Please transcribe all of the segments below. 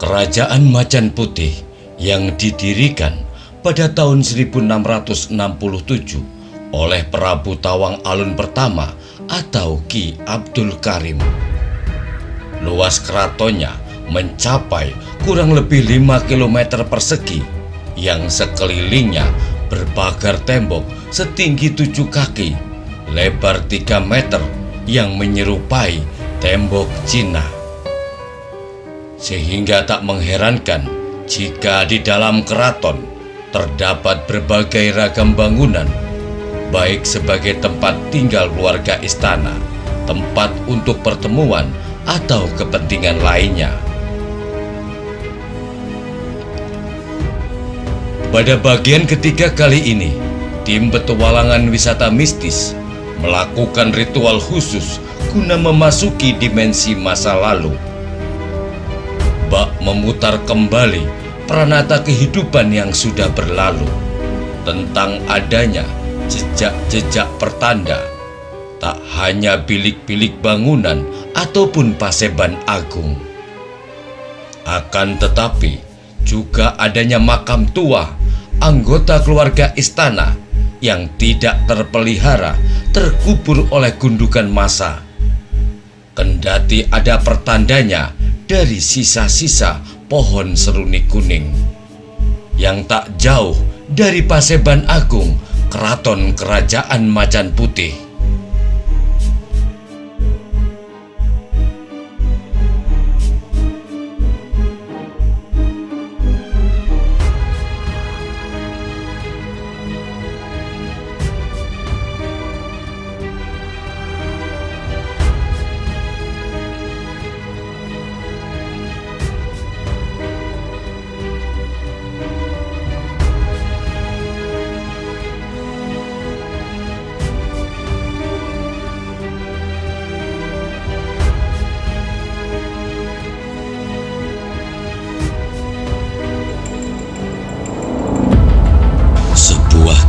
Kerajaan Macan Putih yang didirikan pada tahun 1667 oleh Prabu Tawang Alun pertama atau Ki Abdul Karim. Luas keratonnya mencapai kurang lebih 5 km persegi yang sekelilingnya berpagar tembok setinggi 7 kaki, lebar 3 meter yang menyerupai tembok Cina. Sehingga tak mengherankan jika di dalam keraton terdapat berbagai ragam bangunan, baik sebagai tempat tinggal keluarga istana, tempat untuk pertemuan, atau kepentingan lainnya. Pada bagian ketiga kali ini, tim petualangan wisata mistis melakukan ritual khusus guna memasuki dimensi masa lalu. Bak memutar kembali pranata kehidupan yang sudah berlalu, tentang adanya jejak-jejak pertanda, tak hanya bilik-bilik bangunan ataupun paseban agung. Akan tetapi, juga adanya makam tua anggota keluarga istana yang tidak terpelihara, terkubur oleh gundukan massa. Kendati ada pertandanya dari sisa-sisa pohon seruni kuning yang tak jauh dari paseban agung Keraton Kerajaan Macan Putih.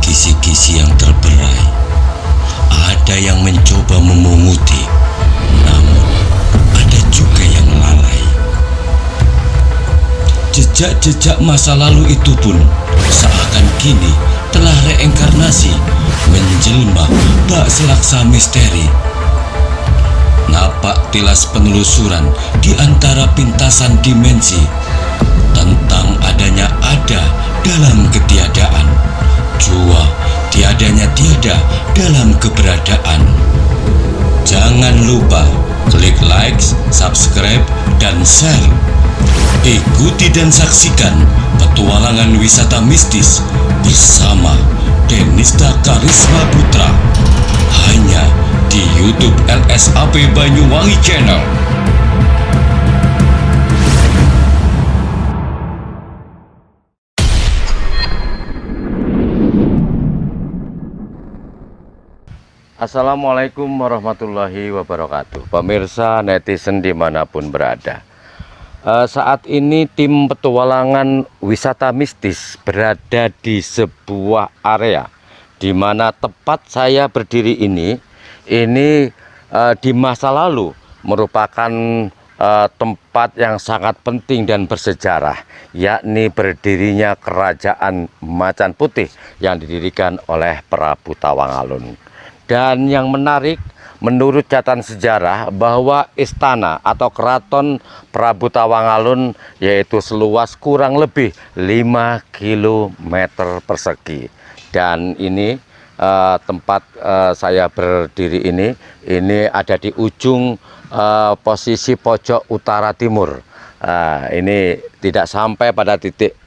Kisi-kisi yang terberai. Ada yang mencoba memunguti, namun ada juga yang lalai. Jejak-jejak masa lalu itu pun seakan kini telah reinkarnasi menjelma bak selaksa misteri. Napak tilas penelusuran di antara pintasan dimensi tentang adanya ada dalam ketiadaan, jua tiadanya tiada dalam keberadaan. Jangan lupa klik like, subscribe, dan share. Ikuti dan saksikan petualangan wisata mistis bersama Denista Karisma Putra hanya di YouTube LSAP Banyuwangi Channel. Assalamualaikum warahmatullahi wabarakatuh. Pemirsa netizen dimanapun berada, saat ini tim petualangan wisata mistis berada di sebuah area di mana tempat saya berdiri ini di masa lalu merupakan tempat yang sangat penting dan bersejarah, yakni berdirinya Kerajaan Macan Putih yang didirikan oleh Prabu Tawang Alun. Dan yang menarik, menurut catatan sejarah, bahwa istana atau keraton Prabu Tawang Alun yaitu seluas kurang lebih 5 km persegi. Dan ini tempat saya berdiri ini ada di ujung posisi pojok utara timur. Ini tidak sampai pada titik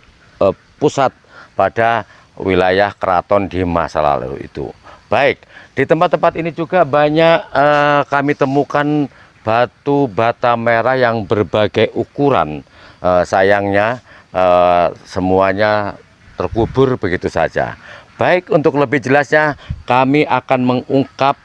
pusat pada wilayah keraton di masa lalu itu. Baik, di tempat-tempat ini juga banyak kami temukan batu bata merah yang berbagai ukuran. Sayangnya semuanya terkubur begitu saja. Baik, untuk lebih jelasnya kami akan mengungkap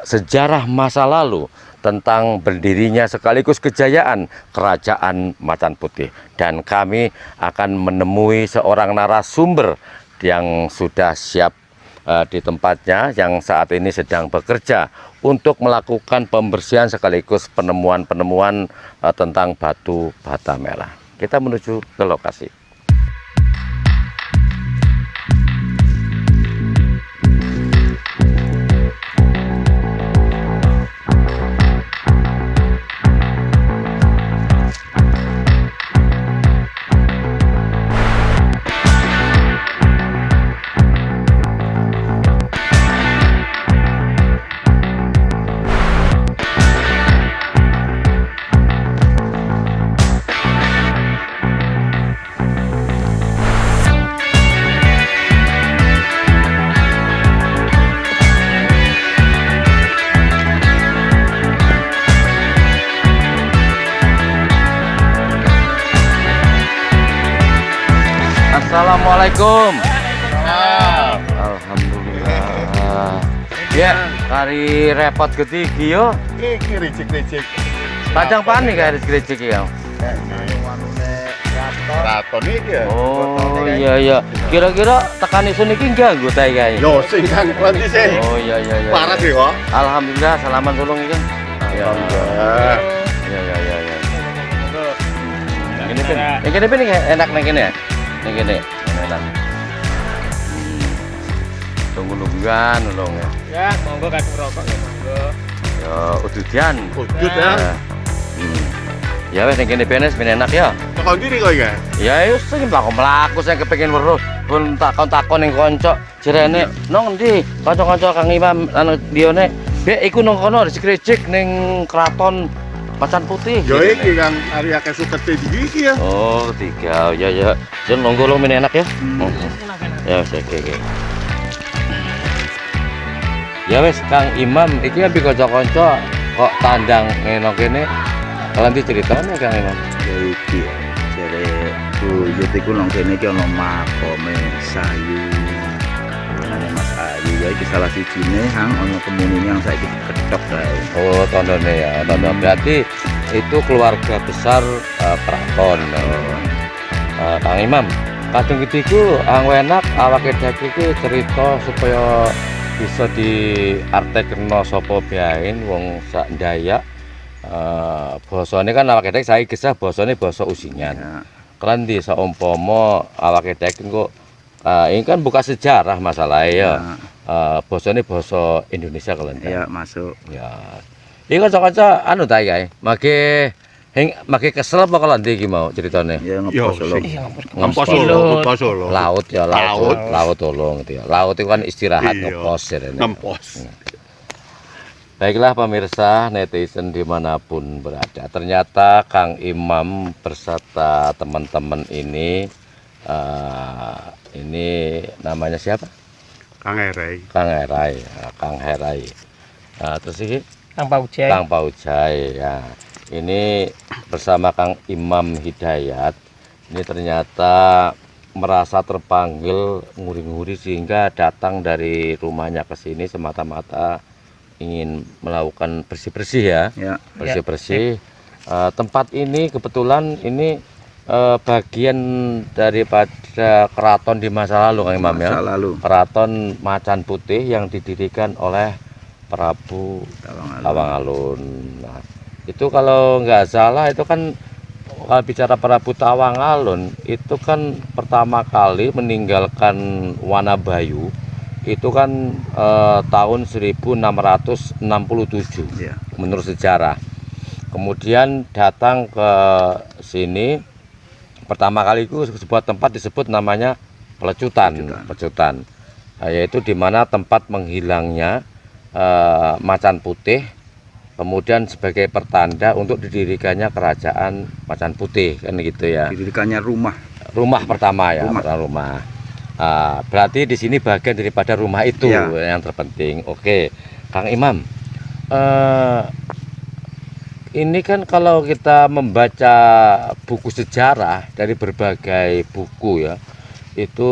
sejarah masa lalu tentang berdirinya sekaligus kejayaan Kerajaan Macan Putih. Dan kami akan menemui seorang narasumber yang sudah siap di tempatnya, yang saat ini sedang bekerja untuk melakukan pembersihan sekaligus penemuan-penemuan tentang batu bata merah. kita menuju ke lokasi. Assalamualaikum. Alhamdulillah. Ya, hari repot getigi yo. Iki ricik-ricik. Padang panik hari ricik ya. Raton iki ya. Oh iya. Kira-kira tekan isun iki ganggu ta iki. Yo sing kang nanti sih. Oh iya. Parah sih kok. Alhamdulillah salaman tulung iki. Ya. Alhamdulillah. Ya. Ini pin enak nang kene ya. Nang kene enak. Tunggu-tungguan ulung ya. Ya, monggo kadung rokok ya, monggo. Ya ududan. Udut ya. Ya wes nang kene benes ben enak ya. Kok diri kok ya? Ya wis sing mlaku saya kepengin weruh. Pun takon-takon ning kanca jerene nang ndi? Kanca-kanca Kang Imam anu dione. Bek iku nang kono diskrecik ning Kraton Macan Putih. Yo iki kang ari akeh suket iki ya. Oh, 3. Ya. Jen monggo lu men enak ya. Ya wis oke. Ya wis Kang Imam iki ambi kanca-kanca kok tandang ngene kene. Kalian diceritane Kang Imam. Ya iki jare buyut iku nang kene iki ana makome sayu. Nang Mas Ayu ya iki salah sijine hang ana kemunine yang saiki ketok kae. Oh, tandane ya. Tanda berarti itu keluarga besar Kraton. Kang Imam, kadung iku enak awake dhewe iki cerita supaya bisa diartekno sapa bae wong sak Dayak. Basane kan awake dhewe saiki gesah basane basa Usingan. Ya. Kan di saumpama awake dhewe kok ini kan buka sejarah masalahnya ya. Basane basa Indonesia kalian. Ya masuk. Ya. Iki kanca-kanca anu ta iki. Mage kesel apa kalian iki mau ceritane? Ya Yo, ngepos lho. Ngempos Solo. Laut ya, laut tolong gitu ya. Laut itu kan istirahat Iya. ngepos ya. Ngempos. Baiklah pemirsa netizen dimanapun berada, ternyata Kang Imam beserta teman-teman ini namanya siapa? Kang Erai. Kang Herai. Terus ini Kang Paujai. Kang Paujai ya. Ini bersama Kang Imam Hidayat. Ini ternyata merasa terpanggil nguri-nguri sehingga datang dari rumahnya ke sini semata-mata ingin melakukan bersih-bersih ya. Ya. Bersih-bersih. Tempat ini kebetulan ini bagian daripada keraton di masa lalu Kang Imam ya. Masa lalu. Keraton Macan Putih yang didirikan oleh Prabu Tawang Tawangalun. Nah, itu kalau nggak salah itu kan kalau bicara Prabu Tawangalun itu kan pertama kali meninggalkan Wanabayu itu kan tahun 1667 Ya. menurut sejarah. Kemudian datang ke sini pertama kali itu sebuah tempat disebut namanya Pelecutan. Yaitu di mana tempat menghilangnya Macan Putih, kemudian sebagai pertanda untuk didirikannya kerajaan Macan Putih kan gitu ya. Didirikannya rumah. Rumah pertama ya, Rumah. rumah. Berarti di sini bagian daripada rumah itu Ya. yang terpenting. Oke, Kang Imam, ini kan kalau kita membaca buku sejarah dari berbagai buku ya, itu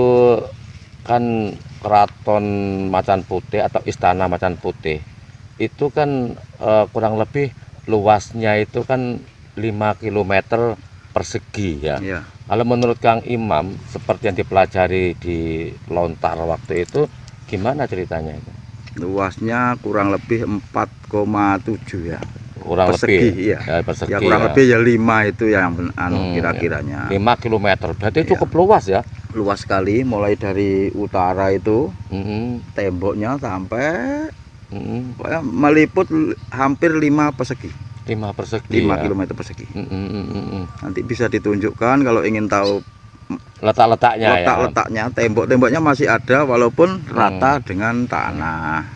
kan Keraton Macan Putih atau Istana Macan Putih itu kan kurang lebih luasnya itu kan 5 km persegi ya. Ya. Kalau menurut Kang Imam seperti yang dipelajari di Lontar waktu itu gimana ceritanya itu? Luasnya kurang lebih 4,7 ya. kurang persegi, lebih iya. ya, persegi Ya kurang ya. lebih ya 5 itu yang Hmm, kira-kiranya. 5 kilometer berarti Iya. cukup luas ya. Luas sekali, mulai dari utara itu temboknya sampai pokoknya meliput hampir 5 persegi. 5 persegi 5 ya. km persegi. Mm. Nanti bisa ditunjukkan kalau ingin tahu Letak-letaknya ya. letak-letaknya. Tembok-temboknya masih ada walaupun rata dengan tanah.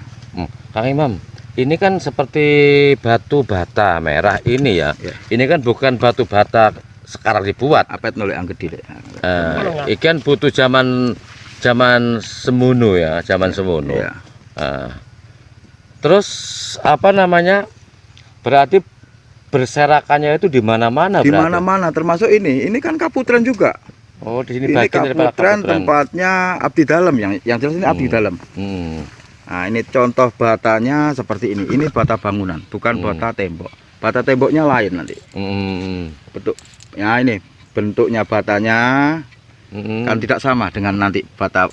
Kang Imam, ini kan seperti batu bata merah ini ya. Ya. Ini kan bukan batu bata sekarang dibuat. Apet nolek yang gede deh. Ikan butuh zaman semono ya, zaman semono. Ya. Terus apa namanya? Berarti berserakannya itu di mana-mana Di berarti? mana-mana termasuk ini. Ini kan Kaputren juga. Oh, di sini Ini bagian daripada Kaputren Kaputren. tempatnya Abdi Dalam yang jelas ini Abdi Dalam. Nah, ini contoh batanya seperti ini. Ini bata bangunan, bukan bata tembok. Bata temboknya lain nanti. Bentuk. Ya ini bentuknya batanya kan tidak sama dengan nanti bata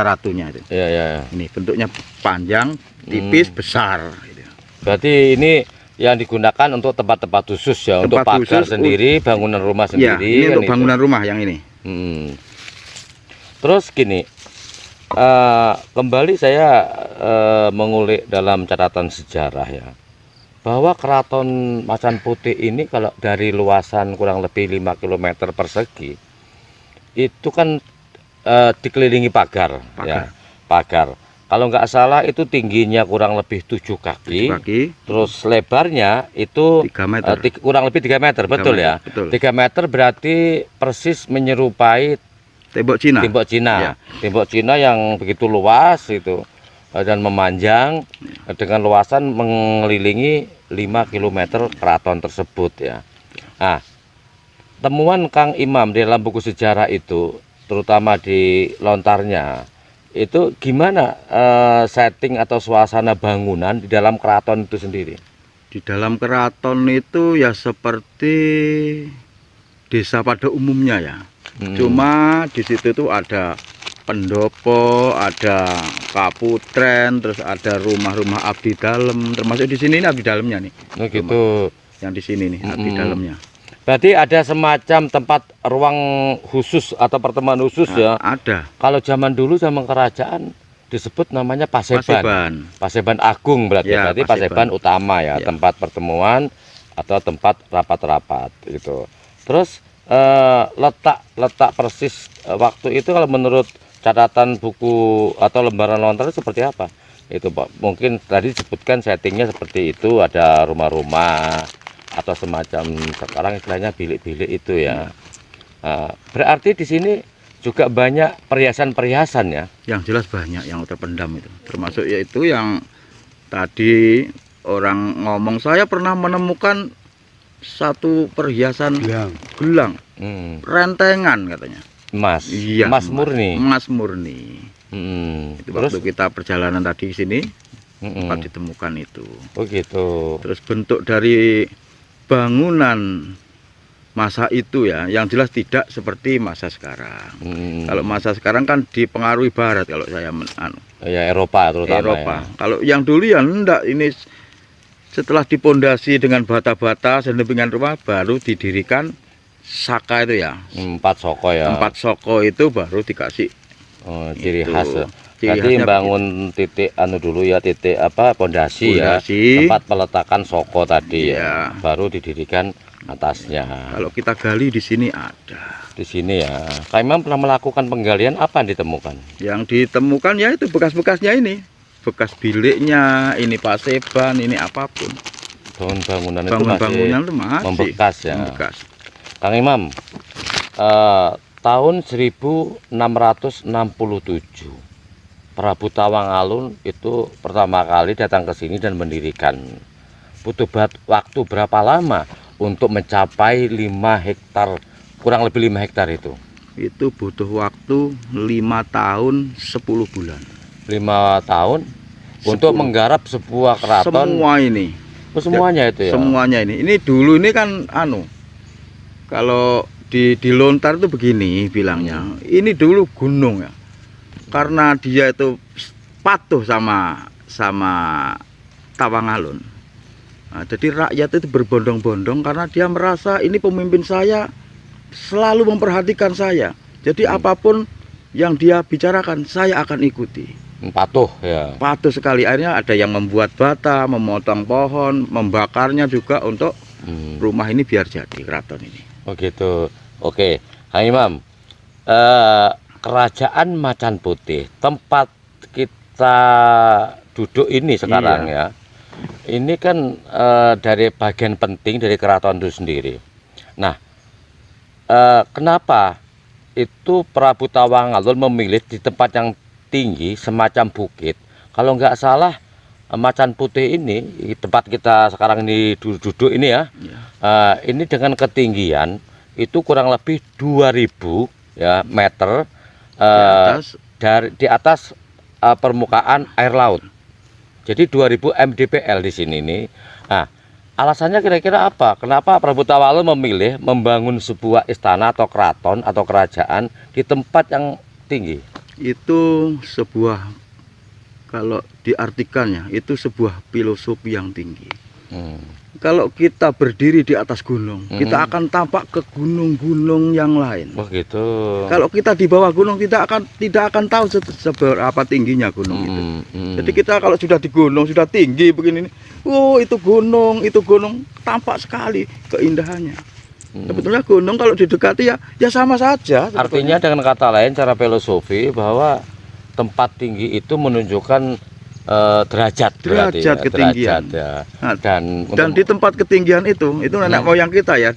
ratunya itu. Iya. Ini bentuknya panjang, tipis, besar. Gitu. Berarti ini yang digunakan untuk tempat-tempat khusus ya, untuk Tempat pagar khusus, sendiri, bangunan rumah Ya, sendiri. ini kan untuk itu. bangunan rumah yang ini. Terus gini, kembali saya mengulik dalam catatan sejarah ya, bahwa Keraton Macan Putih ini kalau dari luasan kurang lebih 5 km persegi itu kan dikelilingi pagar. Ya, pagar. Kalau nggak salah itu tingginya kurang lebih 7 kaki, terus lebarnya itu 3 meter. kurang lebih 3 meter, betul ya? Betul. 3 meter berarti persis menyerupai Tembok Cina. tembok Cina. Ya. Tembok Cina yang begitu luas itu dan memanjang dengan luasan mengelilingi 5 km keraton tersebut ya. Nah, temuan Kang Imam di dalam buku sejarah itu, terutama di lontarnya, itu gimana setting atau suasana bangunan di dalam keraton itu sendiri? Di dalam keraton itu ya seperti desa pada umumnya ya. Cuma di situ tuh ada pendopo, ada Kaputren, terus ada rumah-rumah abdi dalam, termasuk di sini ini abdi dalamnya nih. Oh gitu. Yang di sini nih abdi dalamnya. Berarti ada semacam tempat ruang khusus atau pertemuan khusus ya? Ada. Kalau zaman dulu zaman kerajaan disebut namanya Paseban. Paseban Agung berarti. Ya, berarti Paseban utama ya, tempat pertemuan atau tempat rapat-rapat gitu. Terus letak persis waktu itu kalau menurut catatan buku atau lembaran lontar seperti apa? Itu Pak. Mungkin tadi disebutkan settingnya seperti itu, ada rumah-rumah atau semacam sekarang istilahnya bilik-bilik itu ya. Berarti di sini juga banyak perhiasan-perhiasan ya. Yang jelas banyak yang terpendam itu. Termasuk yaitu yang tadi orang ngomong, saya pernah menemukan satu perhiasan gelang, rentengan katanya. Emas. Iya, Emas murni. Emas murni. Itu Terus waktu kita perjalanan tadi di sini sempat ditemukan itu. oh gitu. Terus bentuk dari bangunan masa itu ya, yang jelas tidak seperti masa sekarang. Kalau masa sekarang kan dipengaruhi Barat kalau saya Ya Eropa terutama. Eropa. Ya. Kalau yang dulu ya enggak, ini setelah dipondasi dengan bata-bata sampingan rumah baru didirikan saka itu ya. 4 soko ya. 4 soko itu baru dikasih ciri itu. khas. Ciri Jadi khasnya bangun titik dulu ya, titik pondasi ya. Tempat peletakan soko tadi ya. Baru didirikan atasnya. Kalau kita gali di sini ada. Di sini ya. Kak Imam pernah melakukan penggalian, apa yang ditemukan? Yang ditemukan ya itu bekas-bekasnya ini. Bekas biliknya, ini paseban, ini apapun. Bangunan-bangunan itu Bangunan itu masih masih membekas ya. membekas. Kang Imam, tahun 1667 Prabu Tawang Alun itu pertama kali datang ke sini dan mendirikan. Butuh waktu berapa lama untuk mencapai 5 hektar, kurang lebih 5 hektar itu? Itu butuh waktu 5 tahun 10 bulan. 5 tahun untuk menggarap sebuah keraton. Semua ini. Oh, semuanya itu ya. Semuanya ini. Ini dulu ini kan kalau di lontar itu begini bilangnya. Ini dulu gunung ya. Karena dia itu patuh sama Tawang Alun. Nah, jadi rakyat itu berbondong-bondong karena dia merasa ini pemimpin saya selalu memperhatikan saya. Jadi apapun yang dia bicarakan saya akan ikuti. Patuh ya. Patuh sekali. Akhirnya ada yang membuat bata, memotong pohon, membakarnya juga untuk rumah ini biar jadi keraton ini. Oh gitu. Oke, Kang Imam. Kerajaan Macan Putih, tempat kita duduk ini sekarang ya. Ini kan dari bagian penting dari keraton itu sendiri. Nah, kenapa itu Prabu Tawangalun memilih di tempat yang tinggi semacam bukit? Kalau nggak salah Macan Putih ini tempat kita sekarang ini duduk ini ya, ini dengan ketinggian itu kurang lebih 2000 ya meter di atas permukaan air laut. Jadi 2000 mdpl di sini nih. Nah, alasannya kira-kira apa? Kenapa Prabu Tawangalun memilih membangun sebuah istana atau keraton atau kerajaan di tempat yang tinggi? Itu sebuah, kalau diartikannya itu sebuah filosofi yang tinggi. Kalau kita berdiri di atas gunung, kita akan tampak ke gunung-gunung yang lain. Oh gitu. Kalau kita di bawah gunung tidak akan tahu seberapa tingginya gunung itu. Jadi kita kalau sudah di gunung, sudah tinggi begini, oh itu gunung tampak sekali keindahannya. Sebetulnya gunung kalau didekati ya sama saja. Artinya dengan kata lain cara filosofi bahwa tempat tinggi itu menunjukkan derajat ketinggian. derajat, ya. Nah, dan di tempat ketinggian itu nenek moyang kita ya.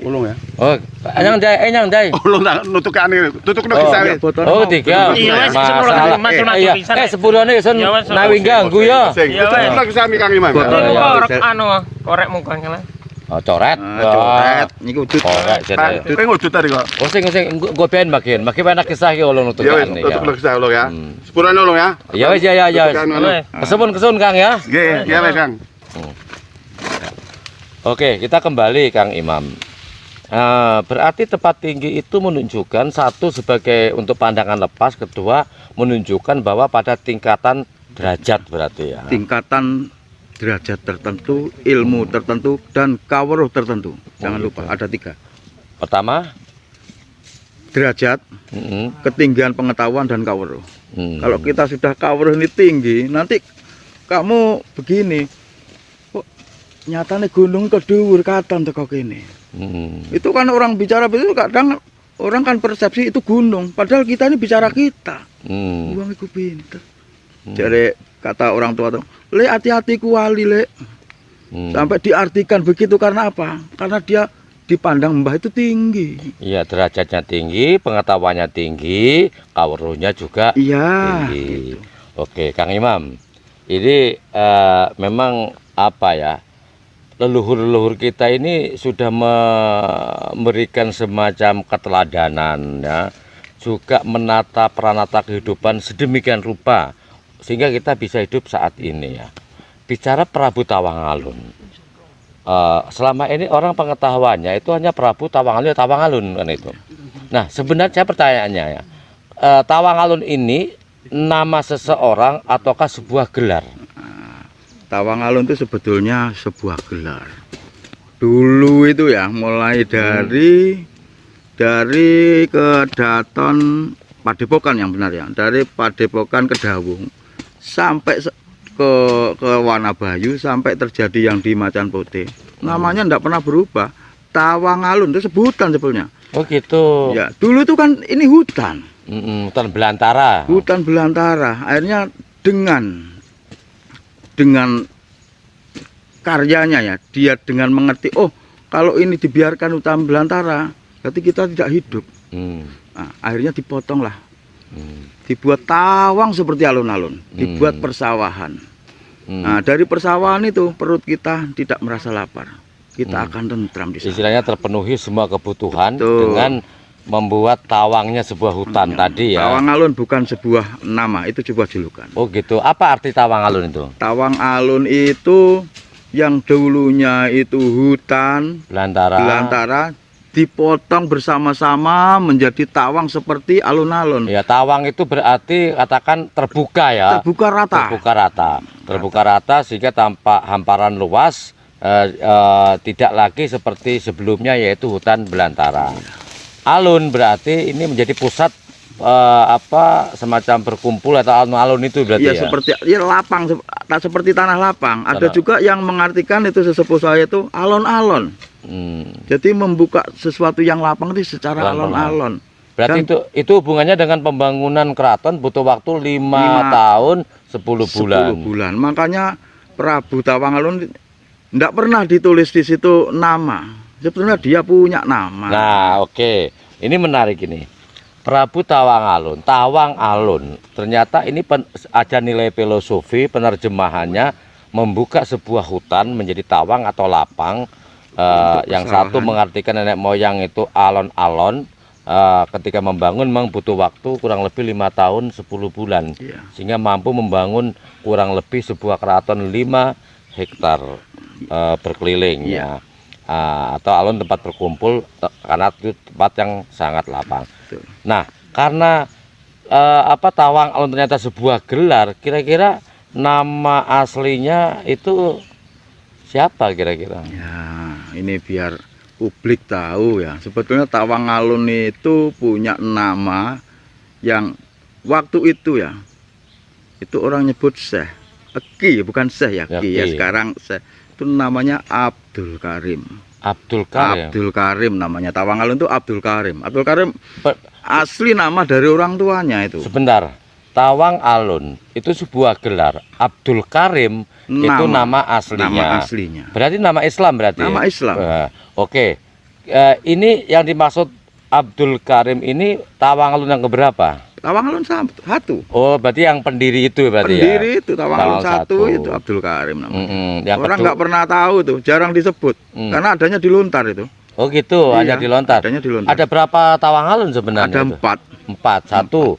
Ulung ya. Oh, anyang dai. Ulung tak nutukan tutuk Oh, kisah. oh tiga. Iya, wes, Masalah. sepuluh pisan. Sepuluhane sun Ya, wes, nawi ganggu ya. Sing tutuk kisah Kang Imam. Korek muka kan. Oh, coret. Coret niku wujud. Korek jadi. Pengen wujud tadi kok. Oh sing gue pengen bagian enak kisah ki ulun nutukan Ya wis, nih. tutuk kisah ulung ya. Sepurane ulung ya. Ya wis ya. Kesun Kang ya. Nggih, ya wis Kang. Oke, kita kembali Kang Imam. Berarti tempat tinggi itu menunjukkan satu sebagai untuk pandangan lepas, kedua menunjukkan bahwa pada tingkatan derajat berarti ya. Tingkatan derajat tertentu, ilmu tertentu, dan kawruh tertentu. Jangan lupa ada 3. Pertama, derajat, ketinggian pengetahuan dan kawruh. Kalau kita sudah kawruh ini tinggi, nanti kamu begini, kok nyatanya gunung kedhuwur katon teko kene. Itu kan orang bicara begitu, kadang orang kan persepsi itu gunung, padahal kita ini bicara kita. Uang itu pinter. Jadi kata orang tua tuh, le hati-hati kuali le. Sampai diartikan begitu karena apa? Karena dia dipandang mbah itu tinggi. Iya, derajatnya tinggi, pengetahuannya tinggi, kawruhnya juga tinggi. Gitu. Oke, Kang Imam, ini memang apa ya? Leluhur-leluhur kita ini sudah memberikan semacam keteladanan ya, juga menata peranata kehidupan sedemikian rupa sehingga kita bisa hidup saat ini ya. Bicara Prabu Tawangalun, selama ini orang pengetahuannya itu hanya Prabu Tawangalun kan itu. Nah sebenarnya pertanyaannya ya, Tawangalun ini nama seseorang ataukah sebuah gelar? Tawangalun itu sebetulnya sebuah gelar. Dulu itu ya, mulai dari Kedaton Padepokan yang benar ya, dari Padepokan Kedawung sampai ke Wanabayu sampai terjadi yang di Macan Putih. Namanya enggak pernah berubah. Tawangalun itu sebutan sebetulnya. Oh gitu. Ya, dulu itu kan ini hutan. Hutan belantara. Hutan belantara. Akhirnya dengan karyanya ya, dia dengan mengerti, oh kalau ini dibiarkan hutan belantara, berarti kita tidak hidup. Nah, akhirnya dipotonglah, dibuat tawang seperti alun-alun, dibuat persawahan. Nah, dari persawahan itu perut kita tidak merasa lapar, kita akan tentram di sana. Istilahnya terpenuhi semua kebutuhan dengan membuat tawangnya sebuah hutan tadi ya. Tawangalun bukan sebuah nama, itu sebuah julukan. Oh gitu. Apa arti Tawangalun itu? Tawangalun itu yang dulunya itu hutan belantara dipotong bersama-sama menjadi tawang seperti alun-alun. Ya, tawang itu berarti katakan terbuka ya. Terbuka rata sehingga tampak hamparan luas tidak lagi seperti sebelumnya yaitu hutan belantara. Alun berarti ini menjadi pusat semacam berkumpul atau alun-alun itu berarti Ya ya. seperti ya lapang, tak seperti tanah lapang. Ada juga yang mengartikan itu sesepuh saya itu alon-alon. Jadi membuka sesuatu yang lapang itu secara alon-alon. Berarti itu hubungannya dengan pembangunan keraton butuh waktu 5 tahun 10 bulan. 10 bulan. Makanya Prabu Tawangalun tidak pernah ditulis di situ nama. Sebetulnya dia punya nama. Nah, oke. Ini menarik ini. Prabu Tawangalun, Tawang Alun. Ternyata ini ada nilai filosofi penerjemahannya membuka sebuah hutan menjadi tawang atau lapang. Yang satu mengartikan nenek moyang itu alon-alon. Ketika membangun memang butuh waktu kurang lebih 5 tahun 10 bulan. Sehingga mampu membangun kurang lebih sebuah keraton 5 hektar berkeliling ya. Atau alun tempat berkumpul karena itu tempat yang sangat lapang. Betul. Nah, karena Tawang Alun ternyata sebuah gelar, kira-kira nama aslinya itu siapa kira-kira? Ya, ini biar publik tahu ya. Sebetulnya Tawangalun itu punya nama yang waktu itu ya. Itu orang nyebut Syekh. Ki, bukan Syekh ya, Ki. Ya sekarang Syekh. Itu namanya Abdul Karim. Abdul Karim. Abdul Karim namanya. Tawangalun itu Abdul Karim. Abdul Karim asli nama dari orang tuanya itu. Sebentar. Tawang Alun itu sebuah gelar. Abdul Karim itu nama aslinya. Nama aslinya. Berarti nama Islam berarti. Nama Islam. Oke. Ini yang dimaksud Abdul Karim ini Tawang Alun yang keberapa? Tawangalun 1. Oh, berarti yang pendiri itu berarti pendiri ya? itu Tawangalun 1 itu Abdul Karim namanya. Yang orang nggak pernah tahu tuh, jarang disebut. Karena adanya di Lontar itu. Oh gitu, Iya, hanya di Lontar. adanya di Lontar. Ada berapa Tawangalun sebenarnya? Ada 4. 4. Satu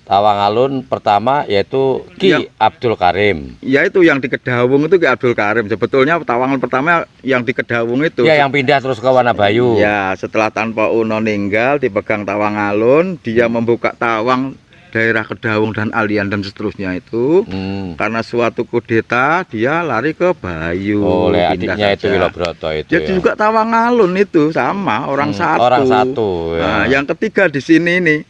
Tawangalun pertama yaitu Ki Abdul Karim. Ya itu yang di Kedawung itu Ki Abdul Karim. Sebetulnya Tawangalun pertama yang di Kedawung itu. Ya yang pindah terus ke Wanabayu. Ya setelah Tanpa Uno meninggal dipegang Tawangalun, dia membuka Tawang daerah Kedawung dan Alian dan seterusnya itu. Karena suatu kudeta dia lari ke Bayu. Oleh adiknya itu Wilobroto itu. Jadi juga Tawangalun itu sama orang satu. Orang satu. Ya. Nah, yang ketiga di sini nih.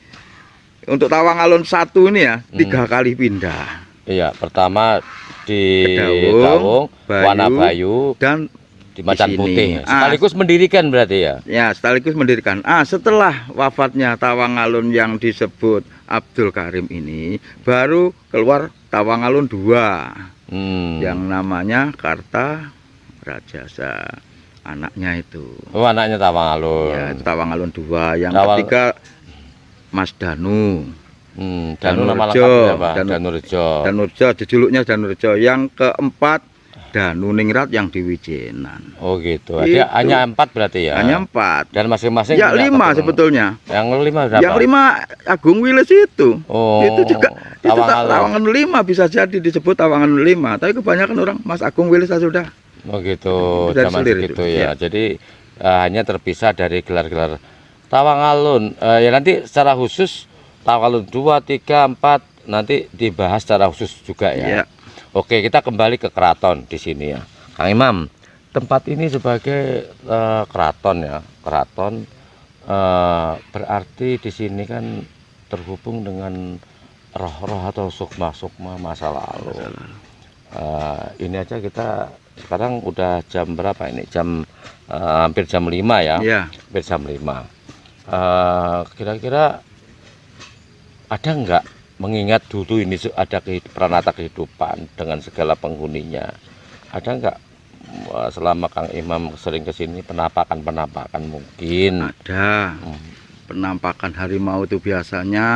Untuk Tawangalun 1 ini ya 3 kali pindah. Iya, pertama di Kedawung, Wanabayu dan di Macan sini. Putih. Sekaligus mendirikan berarti ya. Ya, sekaligus mendirikan. Setelah wafatnya Tawangalun yang disebut Abdul Karim ini, baru keluar Tawangalun 2. Yang namanya Karta Rajasa. Anaknya itu. Oh, anaknya Tawangalun. Ya, itu Tawangalun 2. Yang ketiga Mas Danu. Danu nama lengkapnya apa? Danurjo. Danurjo, jejuluknya Danurjo. Yang keempat Danu Ningrat yang di Wijenan. Oh gitu. Dia hanya 4 berarti ya. Hanya 4. Dan masing-masing ya 5 sebetulnya. Yang 5 berapa? Yang 5 Agung Wilis itu. Oh. Itu juga Tawangan 5 bisa jadi disebut Tawangan 5. Tapi kebanyakan orang Mas Agung Wilis sudah. Oh gitu. Zaman segitu ya. Jadi hanya terpisah dari gelar-gelar Tawangalun. Ya nanti secara khusus Tawangalun 2, 3, 4 nanti dibahas secara khusus juga ya. Oke, kita kembali ke keraton di sini ya. Kang Imam, tempat ini sebagai keraton ya. Keraton berarti di sini kan terhubung dengan roh-roh atau sukma-sukma masa lalu. Ini aja kita sekarang udah jam berapa ini? Hampir jam 5 ya. Hampir jam 5. Kira-kira ada enggak mengingat dulu ini ada peranata kehidupan dengan segala penghuninya, ada enggak selama Kang Imam sering kesini penampakan mungkin? Ada. Penampakan harimau itu biasanya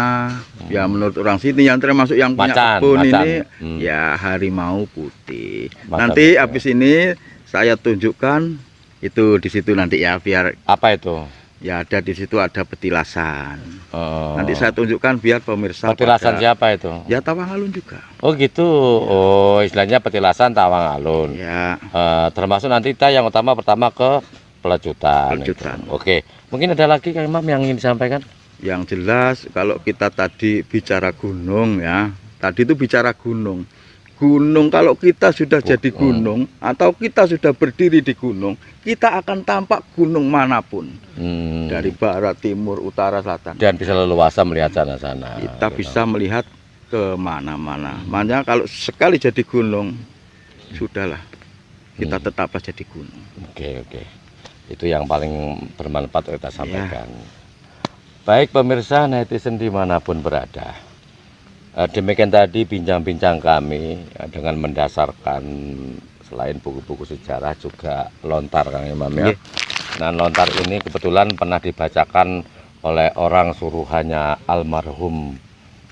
ya menurut orang sini yang termasuk yang punya kebun ini ya harimau putih. Nanti habis ini saya tunjukkan itu di situ nanti ya, biar apa itu? Ya ada di situ ada petilasan. Nanti saya tunjukkan biar pemirsa. Petilasan siapa itu? Ya Tawangalun juga. Oh gitu. Ya. Oh istilahnya petilasan Tawangalun. Ya. Termasuk nanti kita yang utama pertama ke pelecutan. Oke. Mungkin ada lagi Kang Imam yang ingin disampaikan? Yang jelas kalau kita tadi bicara gunung ya. Tadi itu bicara gunung. gunung, kalau kita sudah jadi gunung atau kita sudah berdiri di gunung, kita akan tampak gunung manapun. Dari barat, timur, utara, selatan. Dan bisa leluasa melihat sana-sana. Kita bisa melihat ke mana-mana. Makanya kalau sekali jadi gunung, sudahlah. Kita tetaplah jadi gunung. Oke. Itu yang paling bermanfaat kita sampaikan. Baik pemirsa netizen dimanapun berada. Demikian tadi bincang-bincang kami dengan mendasarkan selain buku-buku sejarah juga lontar Kang Imam ya. Nah lontar ini kebetulan pernah dibacakan oleh orang suruhannya almarhum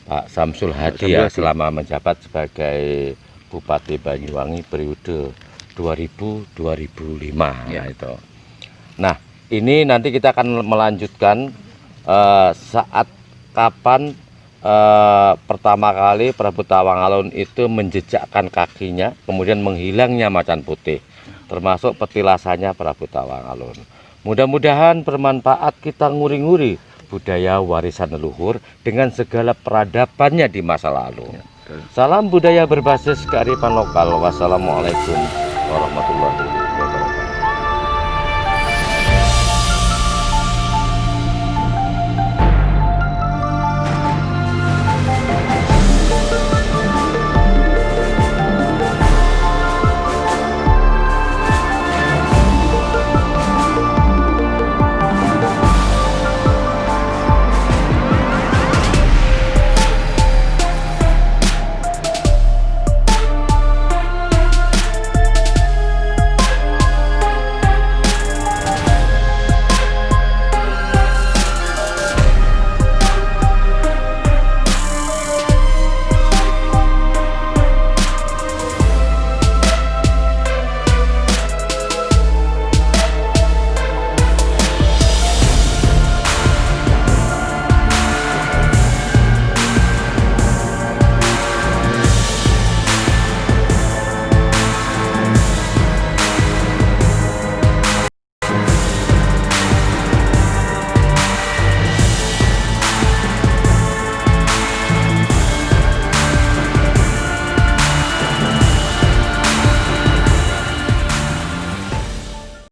Pak Samsul Hadi ya, selama menjabat sebagai Bupati Banyuwangi periode 2000-2005 ya itu. Nah ini nanti kita akan melanjutkan saat kapan pertama kali Prabu Tawang Alun itu menjejakkan kakinya, kemudian menghilangnya macan putih, termasuk petilasannya Prabu Tawang Alun. Mudah-mudahan bermanfaat kita nguri-nguri budaya warisan leluhur dengan segala peradabannya di masa lalu. Salam budaya berbasis kearifan lokal. Wassalamualaikum warahmatullahi wabarakatuh.